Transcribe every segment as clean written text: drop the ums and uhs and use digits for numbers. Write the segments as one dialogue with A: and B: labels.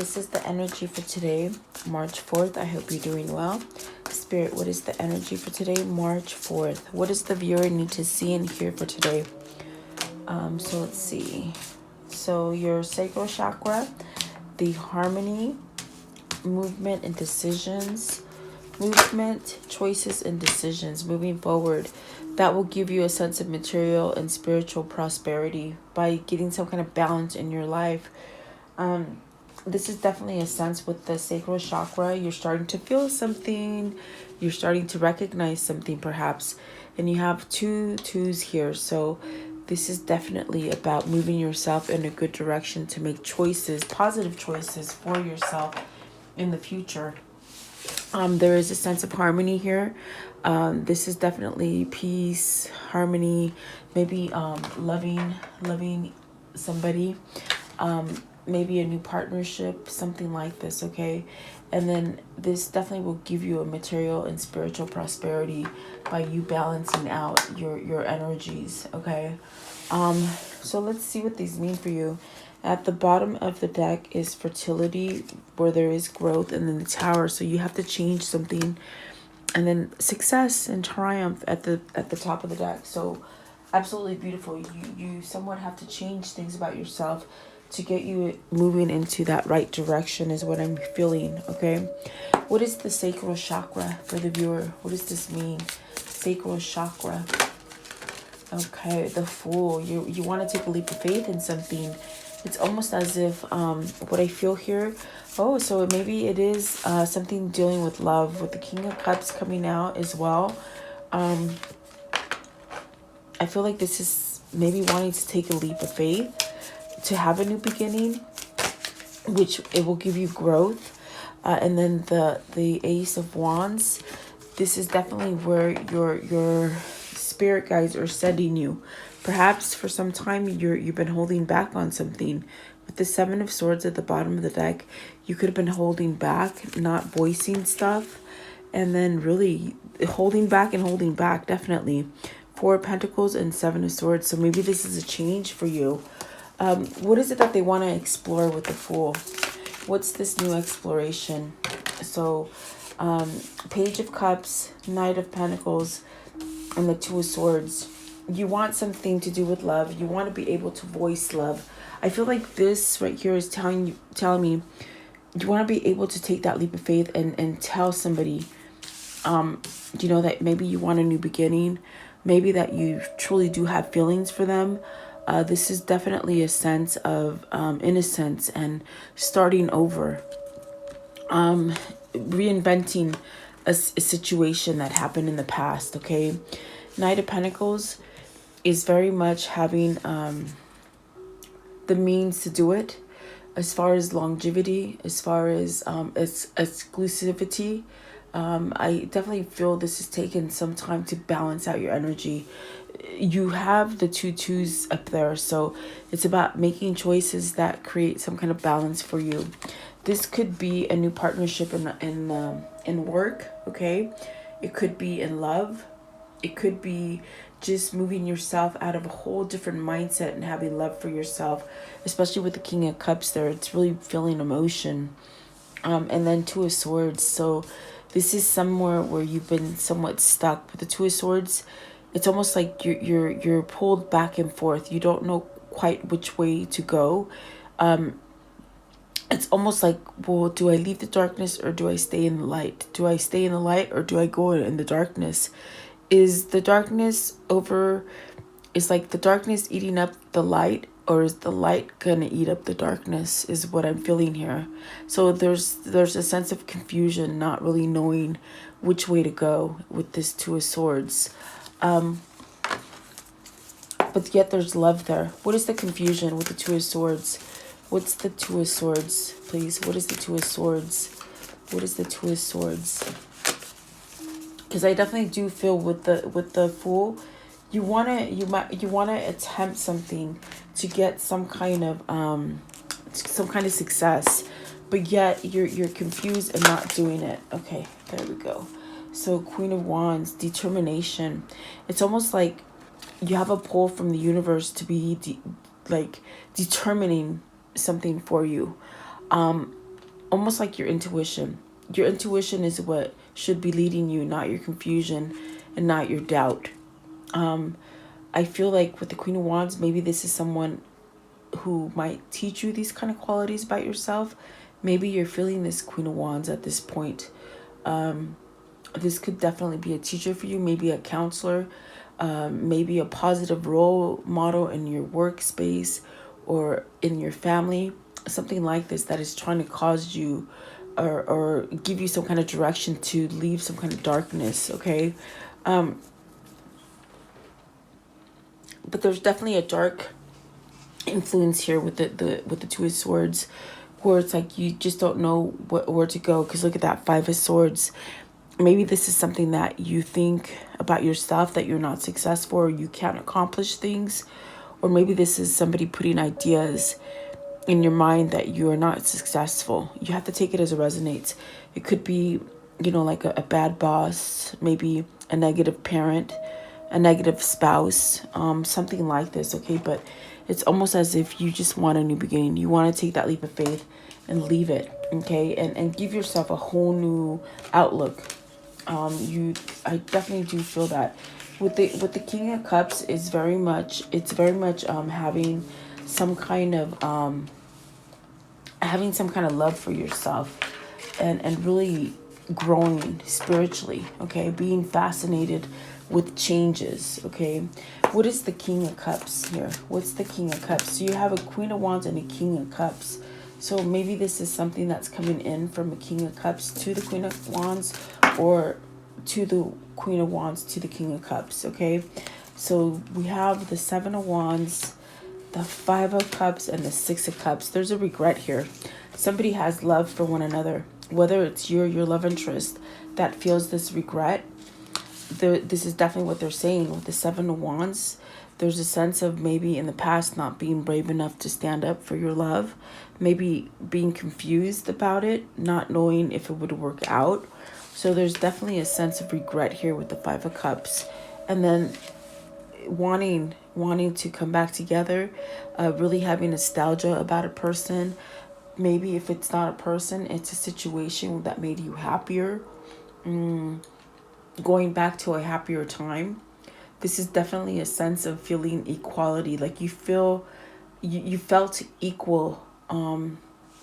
A: this is the energy for today, March 4th. I hope you're doing well. Spirit, what is the energy for today, March 4th? What does the viewer need to see and hear for today? So let's see. So your sacral chakra, the harmony, movement and decisions, movement, choices and decisions moving forward. That will give you a sense of material and spiritual prosperity by getting some kind of balance in your life. This is definitely a sense with the sacral chakra. You're starting to feel something. You're starting to recognize something perhaps. And you have two twos here. So this is definitely about moving yourself in a good direction to make choices, positive choices for yourself in the future. There is a sense of harmony here. This is definitely peace, harmony, maybe loving somebody. Maybe a new partnership, something like this, okay? And then this definitely will give you a material and spiritual prosperity by you balancing out your energies, okay? So let's see what these mean for you. At the bottom of the deck is fertility, where there is growth, and then the tower. So you have to change something, and then success and triumph at the top of the deck. So absolutely beautiful. You somewhat have to change things about yourself to get you moving into that right direction is what I'm feeling, okay? What is the sacral chakra for the viewer? What does this mean? Sacral chakra. Okay, the Fool. You want to take a leap of faith in something. It's almost as if what I feel here. Oh, so maybe it is something dealing with love, with the King of Cups coming out as well. I feel like this is maybe wanting to take a leap of faith, to have a new beginning, which it will give you growth. And then the Ace of Wands. This is definitely where your spirit guides are sending you. Perhaps for some time you've been holding back on something. With the Seven of Swords at the bottom of the deck, you could have been holding back, not voicing stuff, and then really holding back, definitely. Four of Pentacles and Seven of Swords. So maybe this is a change for you. What is it that they want to explore with the Fool? What's this new exploration? So Page of Cups, Knight of Pentacles, and the Two of Swords. You want something to do with love. You want to be able to voice love. I feel like this right here is telling me you want to be able to take that leap of faith and tell somebody, that maybe you want a new beginning, maybe that you truly do have feelings for them. This is definitely a sense of innocence and starting over, reinventing a situation that happened in the past, okay? Knight of Pentacles is very much having the means to do it, as far as longevity, as far as exclusivity. I definitely feel this has taken some time to balance out your energy. You have the two twos up there, so it's about making choices that create some kind of balance for you. This could be a new partnership in work, okay? It could be in love. It could be just moving yourself out of a whole different mindset and having love for yourself, especially with the King of Cups there. It's really feeling emotion. And then Two of Swords. So this is somewhere where you've been somewhat stuck with the Two of Swords. It's almost like you're pulled back and forth. You don't know quite which way to go. It's almost like, well, do I leave the darkness or do I stay in the light? Do I stay in the light or do I go in the darkness? Is the darkness is like the darkness eating up the light, or is the light gonna eat up the darkness, is what I'm feeling here. So there's a sense of confusion, not really knowing which way to go with this Two of Swords. But yet there's love there. What is the confusion with the Two of Swords? What's the Two of Swords, please? What is the Two of Swords? What is the Two of Swords? Because I definitely do feel with the Fool, you wanna attempt something to get some kind of success, but yet you're confused and not doing it. Okay, there we go. So Queen of Wands, determination. It's almost like you have a pull from the universe to be determining something for you. almost like your intuition. Your intuition is what should be leading you, not your confusion and not your doubt. I feel like with the Queen of Wands, maybe this is someone who might teach you these kind of qualities about yourself. Maybe you're feeling this Queen of Wands at this point. This could definitely be a teacher for you, maybe a counselor, maybe a positive role model in your workspace or in your family, something like this that is trying to cause you or give you some kind of direction to leave some kind of darkness, okay? But there's definitely a dark influence here with the Two of Swords, where it's like you just don't know where to go, because look at that Five of Swords. Maybe this is something that you think about yourself, that you're not successful or you can't accomplish things. Or maybe this is somebody putting ideas in your mind that you are not successful. You have to take it as it resonates. It could be, like a bad boss, maybe a negative parent, a negative spouse, something like this, okay? But it's almost as if you just want a new beginning. You want to take that leap of faith and leave it, okay? And give yourself a whole new outlook. I definitely do feel that with the King of Cups is very much having some kind of love for yourself, and really growing spiritually, okay? Being fascinated with changes, okay? What is the King of Cups here? What's the King of Cups? So you have a Queen of Wands and a King of Cups. So maybe this is something that's coming in from a King of Cups to the Queen of Wands, or to the Queen of Wands to the King of Cups, okay? So we have the Seven of Wands, the Five of Cups, and the Six of Cups. There's a regret here. Somebody has love for one another, whether it's your love interest that feels this regret. This is definitely what they're saying with the Seven of Wands. There's a sense of maybe in the past not being brave enough to stand up for your love, maybe being confused about it, not knowing if it would work out. So there's definitely a sense of regret here with the Five of Cups, and then wanting to come back together, really having nostalgia about a person. Maybe if it's not a person, it's a situation that made you happier, going back to a happier time. This is definitely a sense of feeling equality, like you felt equal.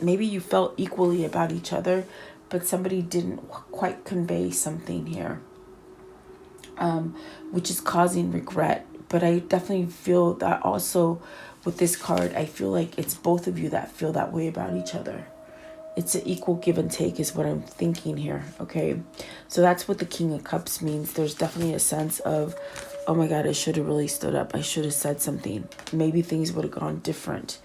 A: Maybe you felt equally about each other, but somebody didn't quite convey something here, which is causing regret. But I definitely feel that also with this card, I feel like it's both of you that feel that way about each other. It's an equal give and take is what I'm thinking here, okay? So that's what the King of Cups means. There's definitely a sense of, oh my God, I should have really stood up. I should have said something. Maybe things would have gone different,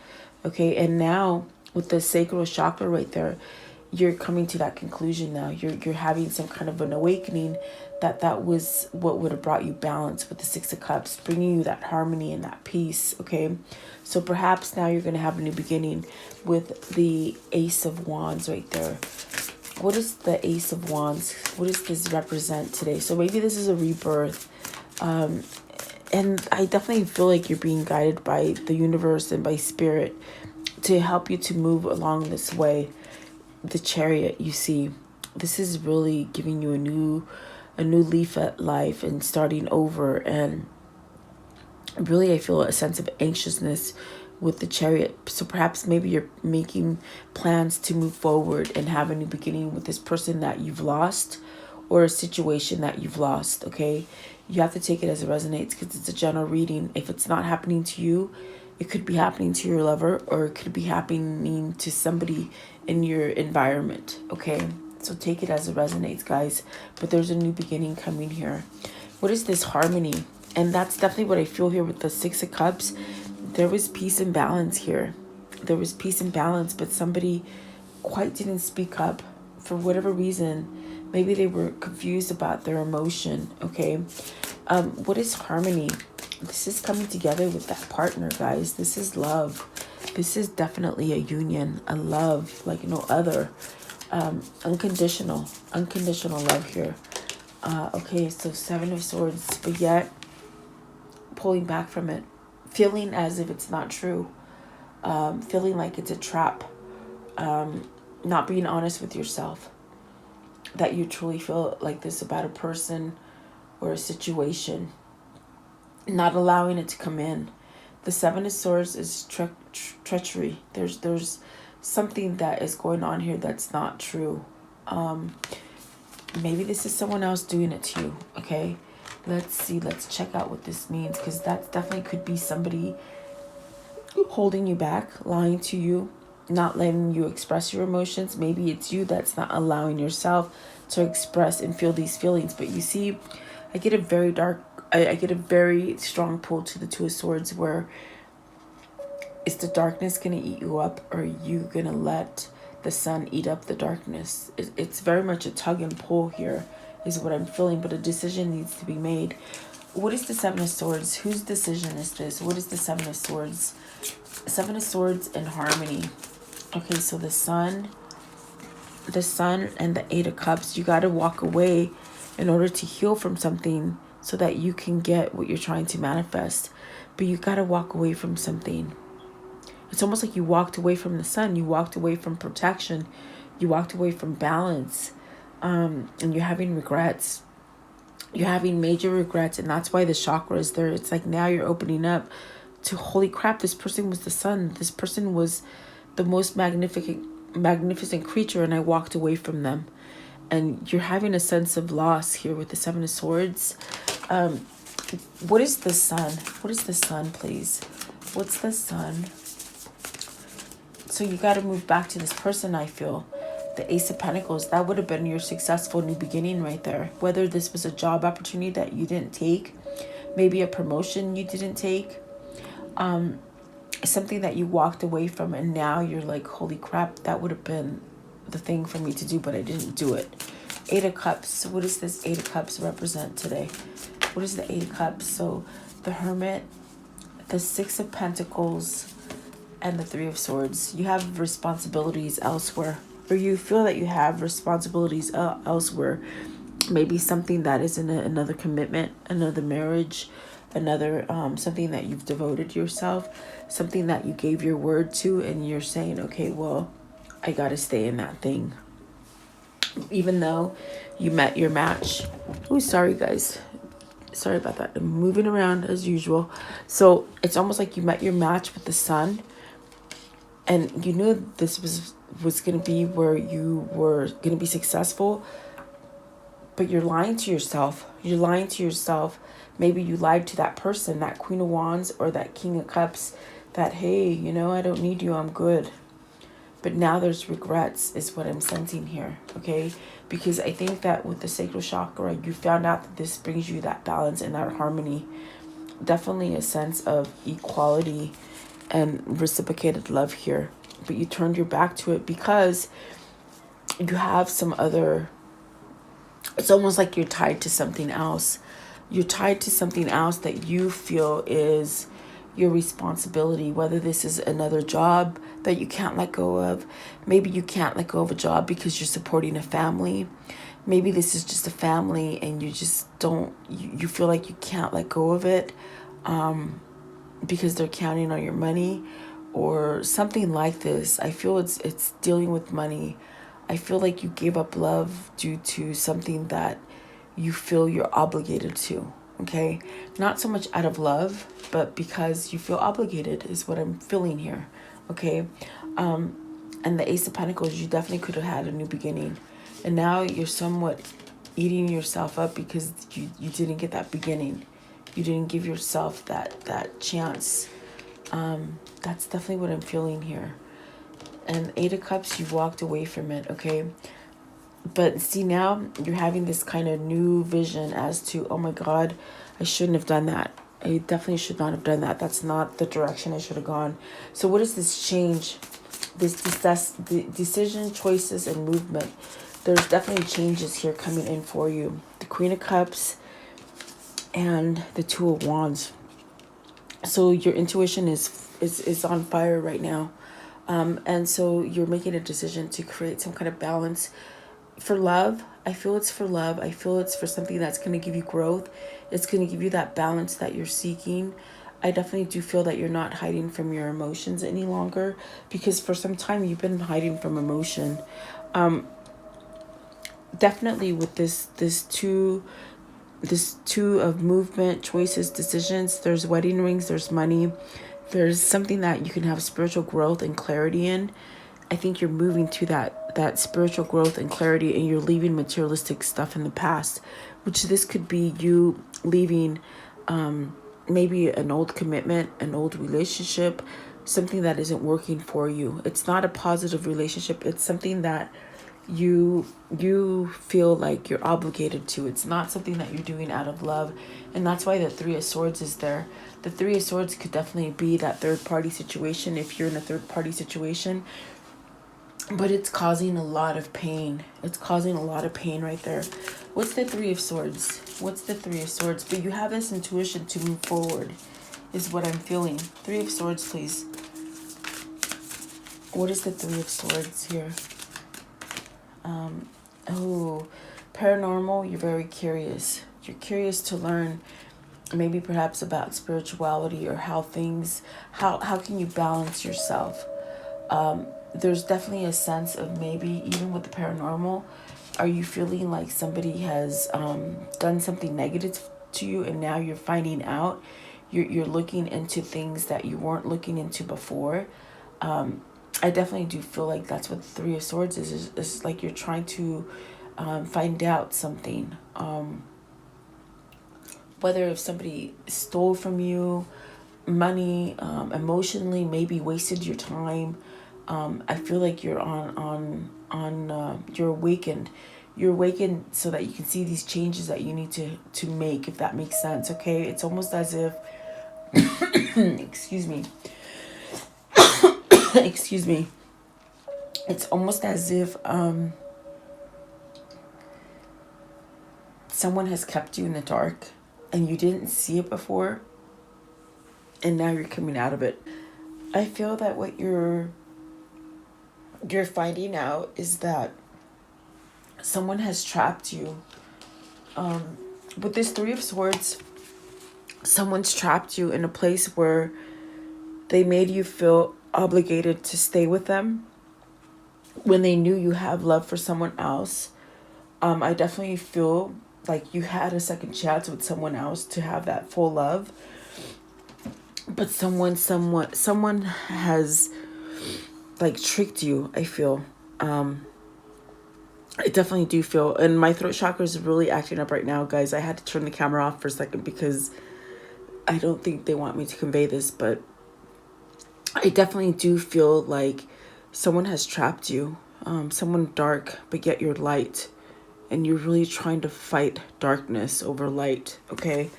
A: okay? And now with the Sacral Chakra right there, you're coming to that conclusion now. You're having some kind of an awakening that was what would have brought you balance with the Six of Cups, bringing you that harmony and that peace, okay? So perhaps now you're going to have a new beginning with the Ace of Wands right there. What is the Ace of Wands? What does this represent today? So maybe this is a rebirth. And I definitely feel like you're being guided by the universe and by spirit to help you to move along this way. The Chariot, you see, this is really giving you a new leaf at life and starting over. And really I feel a sense of anxiousness with the Chariot. So perhaps maybe you're making plans to move forward and have a new beginning with this person that you've lost, or a situation that you've lost, okay? You have to take it as it resonates, because it's a general reading. If it's not happening to you, it could be happening to your lover, or it could be happening to somebody in your environment, okay? So take it as it resonates, guys. But there's a new beginning coming here. What is this harmony? And that's definitely what I feel here with the Six of Cups. There was peace and balance here. There was peace and balance, but somebody quite didn't speak up for whatever reason. Maybe they were confused about their emotion, okay? What is harmony? This is coming together with that partner, guys. This is love. This is definitely a union, a love like no other. Unconditional love here. Okay, so Seven of Swords, but yet pulling back from it, feeling as if it's not true, feeling like it's a trap. not being honest with yourself, that you truly feel like this about a person or a situation, not allowing it to come in. The Seven of Swords is treachery. There's something that is going on here that's not true. Maybe this is someone else doing it to you, okay? Let's see. Let's check out what this means, because that definitely could be somebody holding you back, lying to you, not letting you express your emotions. Maybe it's you that's not allowing yourself to express and feel these feelings. But you see, I get a very I get a very strong pull to the Two of Swords, where is the darkness going to eat you up, or are you going to let the sun eat up the darkness? It's very much a tug and pull here is what I'm feeling, but a decision needs to be made. What is the Seven of Swords? Whose decision is this? What is the Seven of Swords? Seven of Swords in harmony. Okay, so the sun and the Eight of Cups. You got to walk away in order to heal from something so that you can get what you're trying to manifest. But you got to walk away from something. It's almost like you walked away from the sun. You walked away from protection. You walked away from balance. And you're having regrets. You're having major regrets. And that's why the chakra is there. It's like now you're opening up to, holy crap, this person was the sun. This person was the most magnificent creature, and I walked away from them. And you're having a sense of loss here with the Seven of Swords. What is the sun? What is the sun, please? What's the sun? So you got to move back to this person, I feel. The Ace of Pentacles, that would have been your successful new beginning right there. Whether this was a job opportunity that you didn't take, maybe a promotion you didn't take, something that you walked away from, and now you're like, holy crap, that would have been the thing for me to do, but I didn't do it. Eight of Cups. What does this Eight of Cups represent today? What is the Eight of Cups? So the Hermit, the Six of Pentacles, and the Three of Swords. You have responsibilities elsewhere, or you feel that you have responsibilities elsewhere. Maybe something that is in another commitment, another marriage, another something that you've devoted yourself, something that you gave your word to, and you're saying, okay, well, I got to stay in that thing. Even though you met your match. Oh, sorry, guys. Sorry about that. I'm moving around as usual. So it's almost like you met your match with the sun, and you knew this was going to be where you were going to be successful, but you're lying to yourself. You're lying to yourself. Maybe you lied to that person, that Queen of Wands or that King of Cups, that, hey, you know, I don't need you, I'm good. But now there's regrets is what I'm sensing here, okay? Because I think that with the sacral chakra, you found out that this brings you that balance and that harmony. Definitely a sense of equality and reciprocated love here. But you turned your back to it because you have some other... It's almost like you're tied to something else. You're tied to something else that you feel is your responsibility, whether this is another job that you can't let go of. Maybe you can't let go of a job because you're supporting a family. Maybe this is just a family and you just don't, you feel like you can't let go of it because they're counting on your money or something like this. I feel it's dealing with money. I feel like you gave up love due to something that you feel you're obligated to, okay? Not so much out of love, but because you feel obligated is what I'm feeling here, okay? And the Ace of Pentacles, you definitely could have had a new beginning. And now you're somewhat eating yourself up because you didn't get that beginning. You didn't give yourself that chance. That's definitely what I'm feeling here. And Eight of Cups, you walked away from it, okay? But see, now you're having this kind of new vision as to, oh my God, I shouldn't have done that. I definitely should not have done that. That's not the direction I should have gone. So what is this change? This decision, choices, and movement. There's definitely changes here coming in for you. The Queen of Cups and the Two of Wands. So your intuition is on fire right now. And so you're making a decision to create some kind of balance for love. I feel it's for love. I feel it's for something that's going to give you growth. It's going to give you that balance that you're seeking. I definitely do feel that you're not hiding from your emotions any longer, because for some time you've been hiding from emotion. Definitely with this two of movement, choices, decisions. There's wedding rings, there's money, there's something that you can have spiritual growth and clarity in. I think you're moving to that spiritual growth and clarity, and you're leaving materialistic stuff in the past, which this could be you leaving maybe an old commitment, an old relationship, something that isn't working for you. It's not a positive relationship. It's something that you feel like you're obligated to. It's not something that you're doing out of love. And that's why the Three of Swords is there. The Three of Swords could definitely be that third party situation if you're in a third party situation, but it's causing a lot of pain. It's causing a lot of pain right there. What's the Three of Swords? What's the Three of Swords? But you have this intuition to move forward is what I'm feeling. Three of Swords, please. What is the Three of Swords here? Oh, paranormal, you're very curious. You're curious to learn maybe perhaps about spirituality or how can you balance yourself? There's definitely a sense of maybe even with the paranormal, are you feeling like somebody has done something negative to you and now you're finding out? You're looking into things that you weren't looking into before. I definitely do feel like that's what the Three of Swords is. It's like you're trying to find out something. Whether if somebody stole from you, money, emotionally, maybe wasted your time. I feel like you're you're awakened. You're awakened so that you can see these changes that you need to make, if that makes sense. Okay, it's almost as if, excuse me, excuse me. It's almost as if someone has kept you in the dark and you didn't see it before, and now you're coming out of it. I feel that what you're finding out is that someone has trapped you. With this Three of Swords, someone's trapped you in a place where they made you feel obligated to stay with them when they knew you have love for someone else. I definitely feel like you had a second chance with someone else to have that full love, but someone has like tricked you. I feel I definitely do feel, and my throat chakra is really acting up right now, guys. I had to turn the camera off for a second because I don't think they want me to convey this, but I definitely do feel like someone has trapped you. Someone dark, but yet you're light, and you're really trying to fight darkness over light. Okay,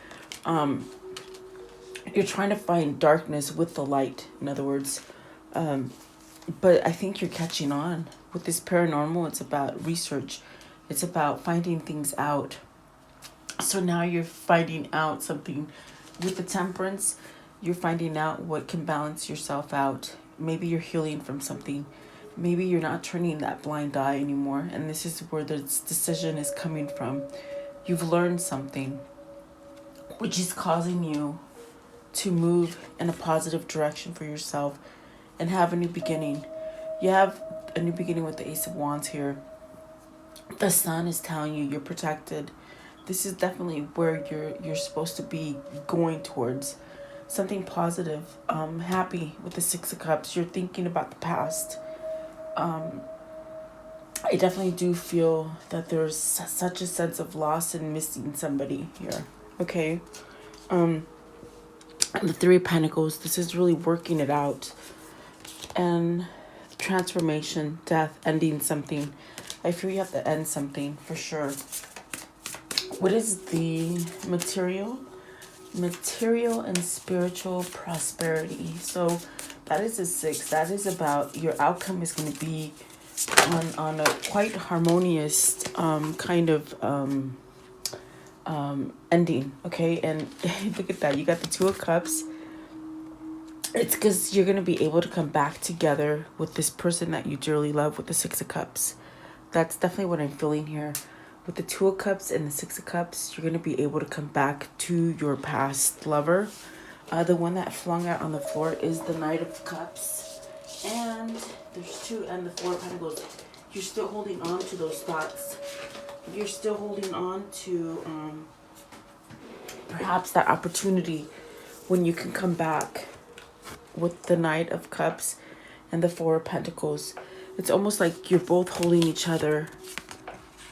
A: you're trying to find darkness with the light, in other words. But I think you're catching on. With this paranormal, it's about research. It's about finding things out. So now you're finding out something. With the Temperance, you're finding out what can balance yourself out. Maybe you're healing from something. Maybe you're not turning that blind eye anymore. And this is where this decision is coming from. You've learned something, which is causing you to move in a positive direction for yourself and have a new beginning. You have a new beginning with the Ace of Wands here. The Sun is telling you you're protected. This is definitely where you're supposed to be going towards. Something positive, happy with the Six of Cups. You're thinking about the past. I definitely do feel that there's such a sense of loss and missing somebody here. Okay. The Three of Pentacles, this is really working it out. And transformation, death, ending something. I feel you have to end something for sure. What is the material? Material and spiritual prosperity. So that is a 6. That is about your outcome is going to be on a quite harmonious kind of ending. Okay, and look at that. You got the Two of Cups. It's because you're going to be able to come back together with this person that you dearly love with the Six of Cups. That's definitely what I'm feeling here. With the Two of Cups and the Six of Cups, you're going to be able to come back to your past lover. The one that flung out on the floor is the Knight of Cups. And there's two, and the Four of Pentacles. You're still holding on to those thoughts. You're still holding on to perhaps that opportunity when you can come back with the Knight of Cups and the Four of Pentacles. It's almost like you're both holding each other.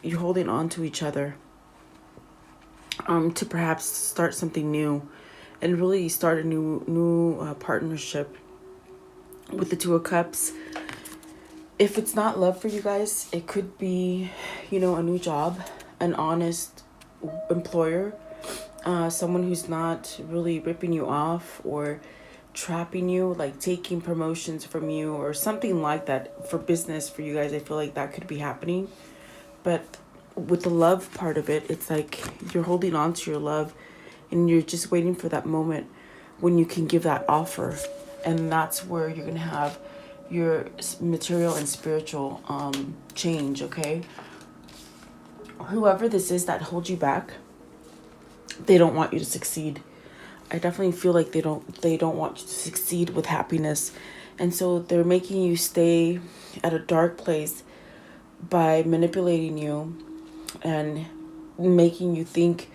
A: You're holding on to each other to perhaps start something new and really start a new partnership with the Two of Cups. If it's not love for you guys, it could be, a new job, an honest employer, someone who's not really ripping you off or trapping you, like taking promotions from you or something like that for business for you guys. I feel like that could be happening. But with the love part of it, it's like you're holding on to your love and you're just waiting for that moment when you can give that offer. And that's where you're going to have your material and spiritual change, okay? Whoever this is that holds you back, they don't want you to succeed. I definitely feel like they don't want you to succeed with happiness. And so they're making you stay at a dark place by manipulating you and making you think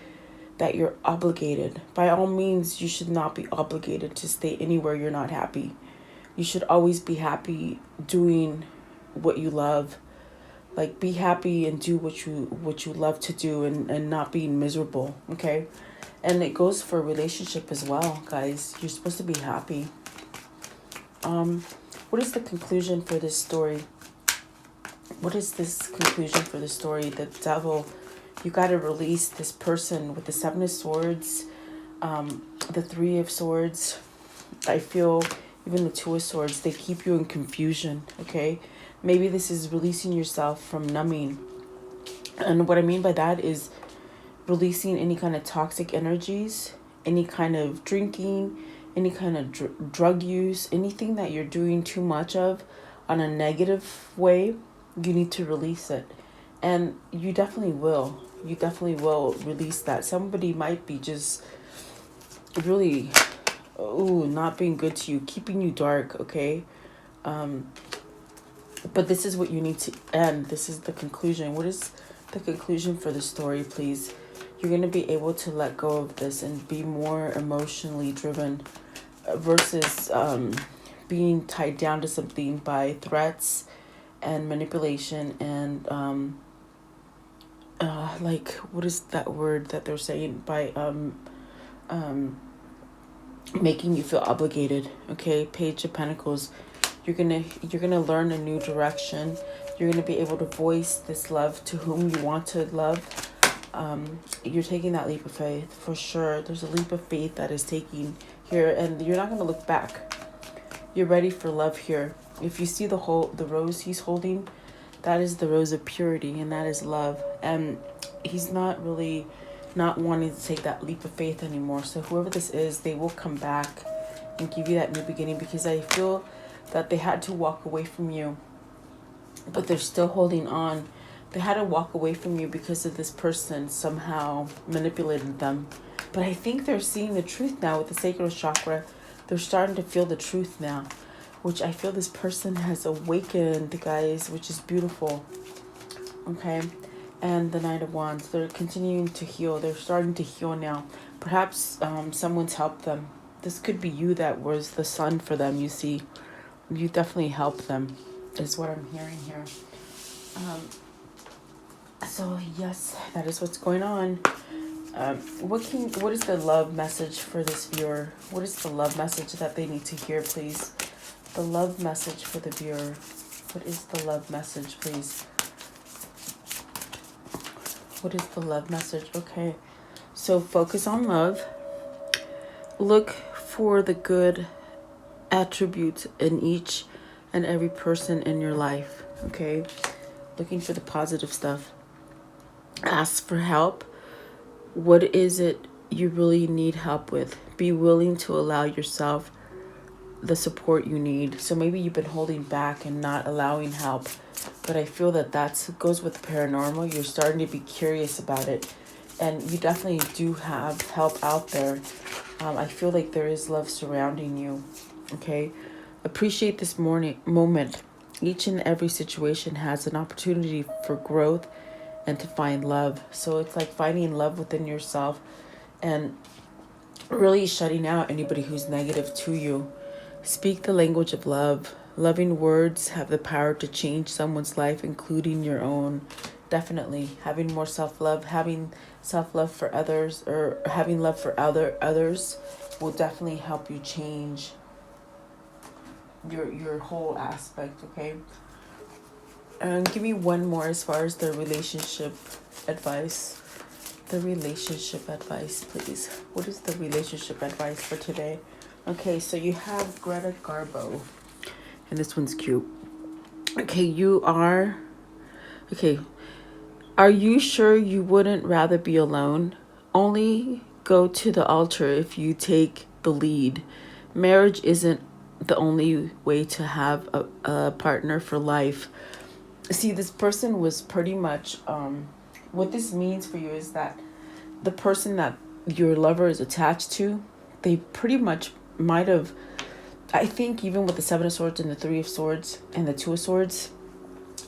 A: that you're obligated. By all means, you should not be obligated to stay anywhere you're not happy. You should always be happy doing what you love. Like, be happy and do what you love to do and not being miserable, okay? And it goes for a relationship as well, guys. You're supposed to be happy. What is the conclusion for this story? What is this conclusion for the story? The Devil, you got to release this person with the Seven of Swords, the Three of Swords. I feel even the Two of Swords, they keep you in confusion, okay? Maybe this is releasing yourself from numbing. And what I mean by that is releasing any kind of toxic energies, any kind of drinking, any kind of drug use, anything that you're doing too much of on a negative way. You need to release it. And you definitely will. You definitely will release that. Somebody might be just really not being good to you, keeping you dark, okay? But this is what you need to end. This is the conclusion. What is the conclusion for the story, please? You're going to be able to let go of this and be more emotionally driven versus being tied down to something by threats and manipulation and like, what is that word that they're saying? By making you feel obligated, okay? Page of Pentacles. You're gonna learn a new direction. You're gonna be able to voice this love to whom you want to love. You're taking that leap of faith for sure. There's a leap of faith that is taking here, and you're not gonna look back. You're ready for love here. If you see the rose he's holding, that is the rose of purity, and that is love. And he's not really not wanting to take that leap of faith anymore. So whoever this is, they will come back and give you that new beginning, because I feel that they had to walk away from you, but they're still holding on. They had to walk away from you because of this person somehow manipulated them. But I think they're seeing the truth now with the Sacral Chakra. They're starting to feel the truth now, which I feel this person has awakened, guys, which is beautiful. Okay. And the Knight of Wands, they're continuing to heal. They're starting to heal now. Perhaps someone's helped them. This could be you that was the sun for them, you see. You definitely helped them, is what I'm hearing here. So, yes, that is what's going on. What is the love message for this viewer? What is the love message that they need to hear, please? The love message for the viewer. What is the love message, please? What is the love message? Okay. So focus on love. Look for the good attributes in each and every person in your life. Okay. Looking for the positive stuff. Ask for help. What is it you really need help with? Be willing to allow yourself the support you need. So maybe you've been holding back and not allowing help. But I feel that goes with the paranormal. You're starting to be curious about it. And you definitely do have help out there. I feel like there is love surrounding you. Okay. Appreciate this moment. Each and every situation has an opportunity for growth and to find love. So it's like finding love within yourself and really shutting out anybody who's negative to you. Speak the language of love. Loving words have the power to change someone's life, including your own. Definitely having more self-love, having self-love for others, or having love for others will definitely help you change your whole aspect. Okay. And give me one more as far as the relationship advice. The relationship advice, please. What is the relationship advice for today? Okay, so you have Greta Garbo. And this one's cute. Okay, Okay. Are you sure you wouldn't rather be alone? Only go to the altar if you take the lead. Marriage isn't the only way to have a partner for life. See, this person was pretty much, what this means for you is that the person that your lover is attached to, they pretty much might have, I think even with the Seven of Swords and the Three of Swords and the Two of Swords,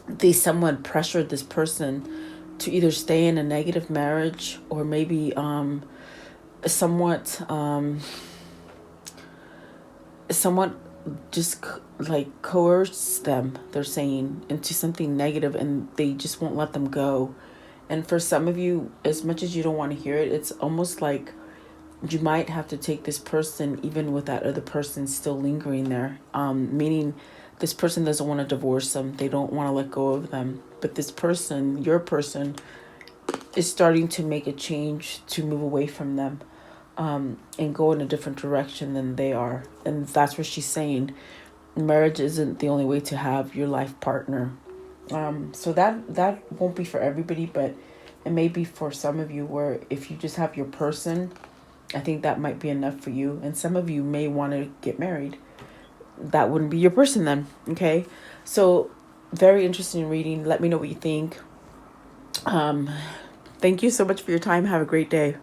A: they somewhat pressured this person to either stay in a negative marriage or maybe somewhat just like coerce them, they're saying, into something negative, and they just won't let them go. And for some of you, as much as you don't want to hear it, it's almost like you might have to take this person even with that other person still lingering there. Meaning this person doesn't want to divorce them. They don't want to let go of them. But this person, your person, is starting to make a change to move away from them, and go in a different direction than they are. And that's what she's saying. Marriage isn't the only way to have your life partner. So that won't be for everybody, but it may be for some of you, where if you just have your person, I think that might be enough for you. And some of you may want to get married. That wouldn't be your person then. Okay. So very interesting reading. Let me know what you think. Thank you so much for your time. Have a great day.